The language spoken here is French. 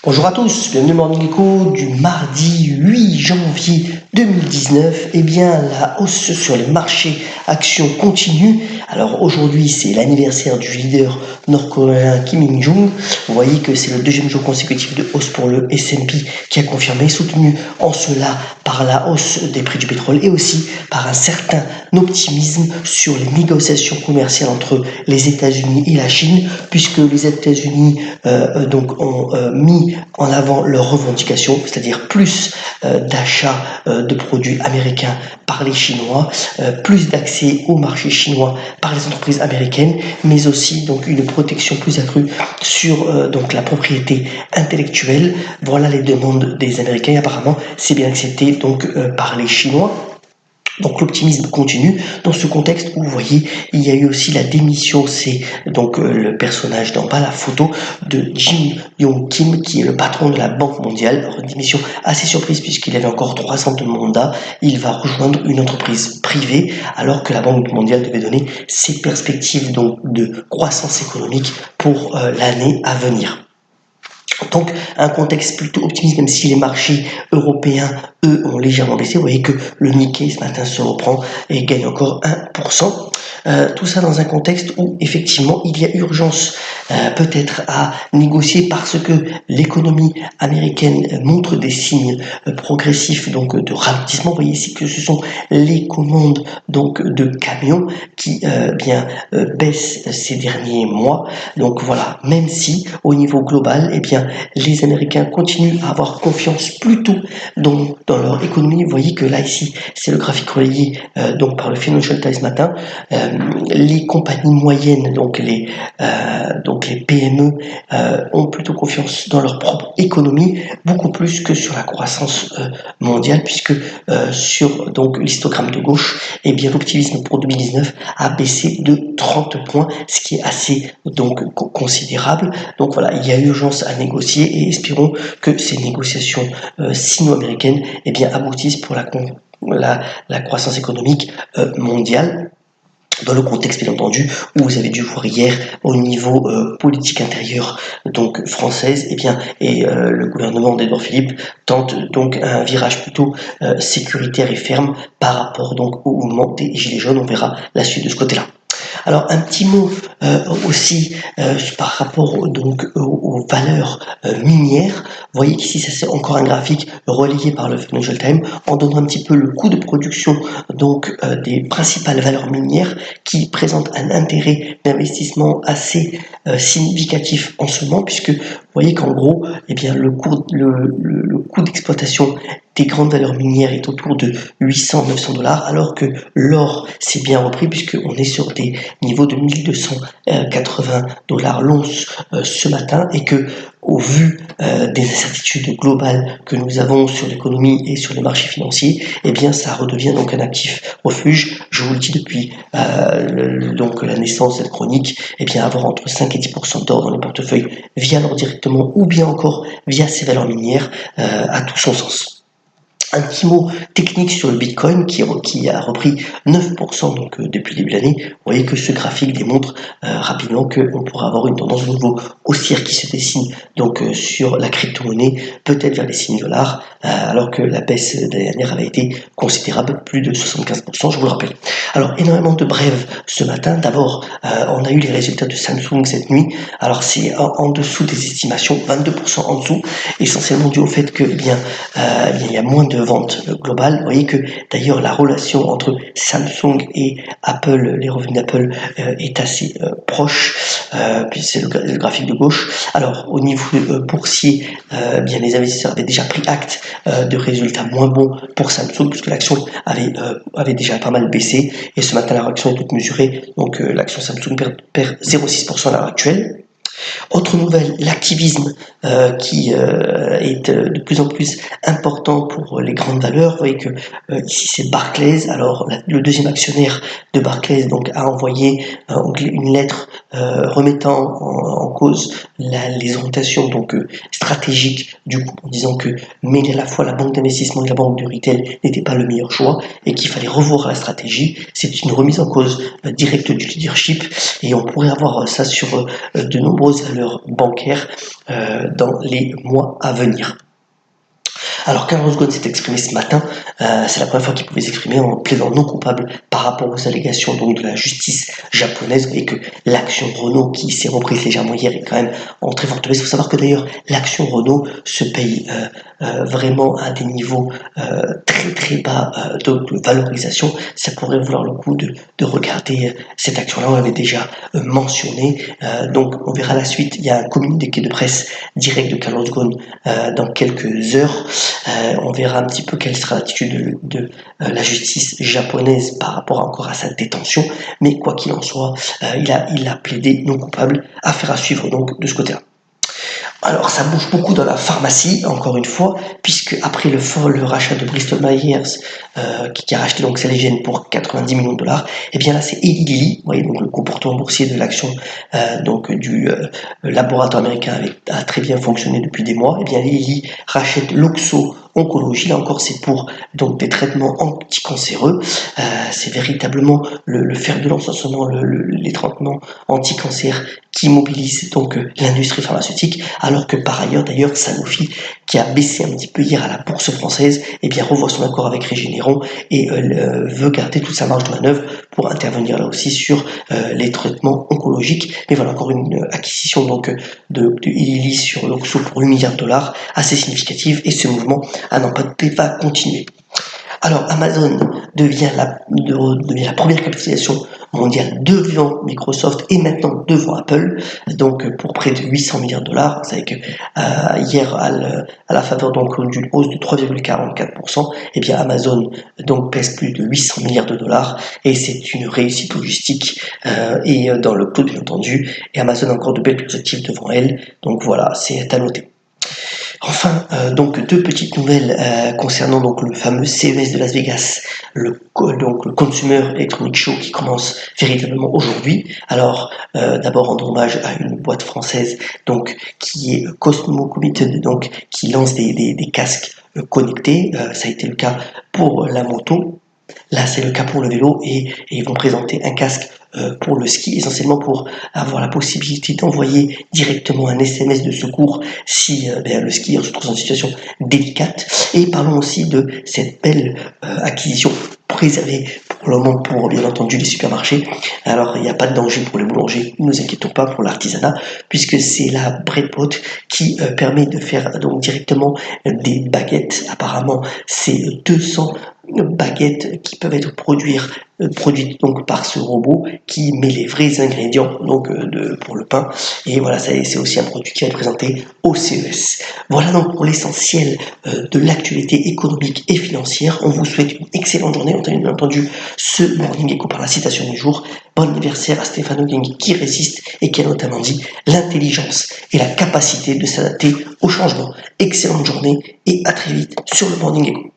Bonjour à tous, bienvenue au Morning Echo du mardi 8 janvier 2019. Eh bien, la hausse sur les marchés actions continue. Alors aujourd'hui, c'est l'anniversaire du leader nord-coréen Kim Il-jung. Vous voyez que c'est le deuxième jour consécutif de hausse pour le S&P qui a confirmé, soutenu en cela par la hausse des prix du pétrole et aussi par un certain optimisme sur les négociations commerciales entre les États-Unis et la Chine, puisque les États-Unis ont mis en avant leurs revendications, c'est-à-dire plus d'achats de produits américains par les Chinois, plus d'accès au marché chinois par les entreprises américaines, mais aussi donc une protection plus accrue sur donc la propriété intellectuelle. Voilà les demandes des Américains et apparemment c'est bien accepté donc par les Chinois. Donc l'optimisme continue dans ce contexte où vous voyez il y a eu aussi la démission, c'est donc le personnage d'en bas, la photo de Jim Yong Kim qui est le patron de la Banque mondiale. Alors une démission assez surprise puisqu'il avait encore 3 ans de mandat, il va rejoindre une entreprise privée alors que la Banque mondiale devait donner ses perspectives donc de croissance économique pour l'année à venir. Donc un contexte plutôt optimiste, même si les marchés européens, eux, ont légèrement baissé. Vous voyez que le Nikkei ce matin se reprend et gagne encore 1%. Tout ça dans un contexte où effectivement il y a urgence peut-être à négocier parce que l'économie américaine montre des signes progressifs donc de ralentissement. Vous voyez ici que ce sont les commandes donc de camions qui baissent ces derniers mois. Donc voilà, même si au niveau global, eh bien les Américains continuent à avoir confiance plutôt dans leur économie. Vous voyez que là ici c'est le graphique relayé donc par le Financial Times matin. Les compagnies moyennes, donc les PME ont plutôt confiance dans leur propre économie, beaucoup plus que sur la croissance mondiale, puisque sur donc l'histogramme de gauche, eh bien l'optimisme pour 2019 a baissé de 30 points, ce qui est assez donc considérable. Donc voilà, il y a urgence à négocier et espérons que ces négociations sino-américaines eh bien aboutissent pour la croissance économique mondiale. Dans le contexte bien entendu où vous avez dû voir hier au niveau politique intérieure donc française et le gouvernement d'Édouard Philippe tente donc un virage plutôt sécuritaire et ferme par rapport donc au mouvement des Gilets jaunes. On verra la suite de ce côté-là. Alors un petit mot aussi par rapport donc aux valeurs minières. Vous voyez qu'ici ça c'est encore un graphique relayé par le Financial Times en donnant un petit peu le coût de production donc des principales valeurs minières qui présentent un intérêt d'investissement assez significatif en ce moment, puisque vous voyez qu'en gros eh bien le coût d'exploitation des grandes valeurs minières est autour de 800-900 $, alors que l'or s'est bien repris puisqu'on est sur des niveaux de 1280 $ l'once ce matin, et que au vu des incertitudes globales que nous avons sur l'économie et sur les marchés financiers, eh bien ça redevient donc un actif refuge. Je vous le dis depuis donc la naissance de cette chronique, eh bien avoir entre 5 et 10% d'or dans les portefeuilles via l'or directement ou bien encore via ces valeurs minières a tout son sens. Un petit mot technique sur le Bitcoin qui a repris 9% donc depuis le début de l'année. Vous voyez que ce graphique démontre rapidement qu'on pourra avoir une tendance de nouveau haussière qui se dessine donc sur la crypto-monnaie, peut-être vers les 6 000 $, alors que la baisse de l'année dernière avait été considérable, plus de 75%, je vous le rappelle. Alors énormément de brèves ce matin. D'abord, on a eu les résultats de Samsung cette nuit. Alors c'est en dessous des estimations, 22% en dessous, essentiellement dû au fait que il y a moins de ventes globales. Vous voyez que d'ailleurs la relation entre Samsung et Apple, les revenus d'Apple est assez proche, puis c'est le graphique de gauche. Alors au niveau boursier, les investisseurs avaient déjà pris acte de résultats moins bons pour Samsung puisque l'action avait déjà pas mal baissé, et ce matin la réaction est toute mesurée, donc l'action Samsung perd 0,6% à l'heure actuelle. Autre nouvelle, l'activisme qui est de plus en plus important pour les grandes valeurs. Vous voyez que ici c'est Barclays. Alors le deuxième actionnaire de Barclays donc a envoyé une lettre remettant en cause les orientations donc stratégiques du groupe, en disant que mêler à la fois la banque d'investissement et la banque de retail n'était pas le meilleur choix et qu'il fallait revoir la stratégie. C'est une remise en cause directe du leadership et on pourrait avoir ça sur de nombreuses valeurs bancaires dans les mois à venir. Alors Carlos Ghosn s'est exprimé ce matin, c'est la première fois qu'il pouvait s'exprimer en plaidant non coupable par rapport aux allégations donc de la justice japonaise, et que l'action Renault qui s'est reprise légèrement hier est quand même en très forte baisse. Il faut savoir que d'ailleurs l'action Renault se paye vraiment à des niveaux très très bas de valorisation. Ça pourrait valoir le coup de regarder cette action-là, on l'avait déjà mentionné. Donc on verra la suite, il y a un communiqué de presse direct de Carlos Ghosn dans quelques heures. On verra un petit peu quelle sera l'attitude de la justice japonaise par rapport encore à sa détention, mais quoi qu'il en soit, il a plaidé non coupable. Affaire à suivre donc de ce côté-là. Alors ça bouge beaucoup dans la pharmacie, encore une fois, puisque après le rachat de Bristol Myers, qui a racheté donc Celgene pour 90 millions de dollars, et bien là c'est Eli Lilly, vous voyez donc le comportement boursier de l'action donc du laboratoire américain a très bien fonctionné depuis des mois. Et bien Eli Lilly rachète Loxo Oncologie, là encore c'est pour donc des traitements anticancéreux, c'est véritablement le fer de lance en ce moment, les traitements anticancers qui mobilise donc l'industrie pharmaceutique, alors que par ailleurs d'ailleurs Sanofi, qui a baissé un petit peu hier à la bourse française, eh bien revoit son accord avec Regeneron et veut garder toute sa marge de manœuvre pour intervenir là aussi sur les traitements oncologiques. Mais voilà, encore une acquisition donc de Eli Lilly sur Loxo pour 8 milliards de dollars, assez significative, et ce mouvement à n'en pas douter va continuer. Alors Amazon devient la première capitalisation mondiale devant Microsoft et maintenant devant Apple, donc pour près de 800 milliards de dollars. Vous savez que hier, à la faveur donc d'une hausse de 3,44%, eh bien Amazon donc pèse plus de 800 milliards de dollars, et c'est une réussite logistique et dans le cloud bien entendu, et Amazon a encore de belles perspectives devant elle, donc voilà, c'est à noter. Enfin, donc deux petites nouvelles concernant donc le fameux CES de Las Vegas, donc le Consumer Electronics Show qui commence véritablement aujourd'hui. Alors, d'abord rendre hommage à une boîte française donc qui est Cosmo Committed, donc qui lance des casques connectés. Ça a été le cas pour la moto. Là, c'est le cas pour le vélo, et ils vont présenter un casque pour le ski, essentiellement pour avoir la possibilité d'envoyer directement un SMS de secours si le skieur se trouve dans une situation délicate. Et parlons aussi de cette belle acquisition préservée pour le moment pour bien entendu les supermarchés. Alors il n'y a pas de danger pour les boulangers, ne nous inquiétons pas pour l'artisanat, puisque c'est la Breadpot qui permet de faire donc directement des baguettes. Apparemment c'est 200 baguettes qui peuvent être produites donc par ce robot qui met les vrais ingrédients donc pour le pain. Et voilà, c'est aussi un produit qui va être présenté au CES. Voilà donc pour l'essentiel de l'actualité économique et financière. On vous souhaite une excellente journée. On termine bien entendu ce Morning Echo par la citation du jour. Bon anniversaire à Stephen Hawking qui résiste et qui a notamment dit l'intelligence et la capacité de s'adapter au changement. Excellente journée et à très vite sur le Morning Echo.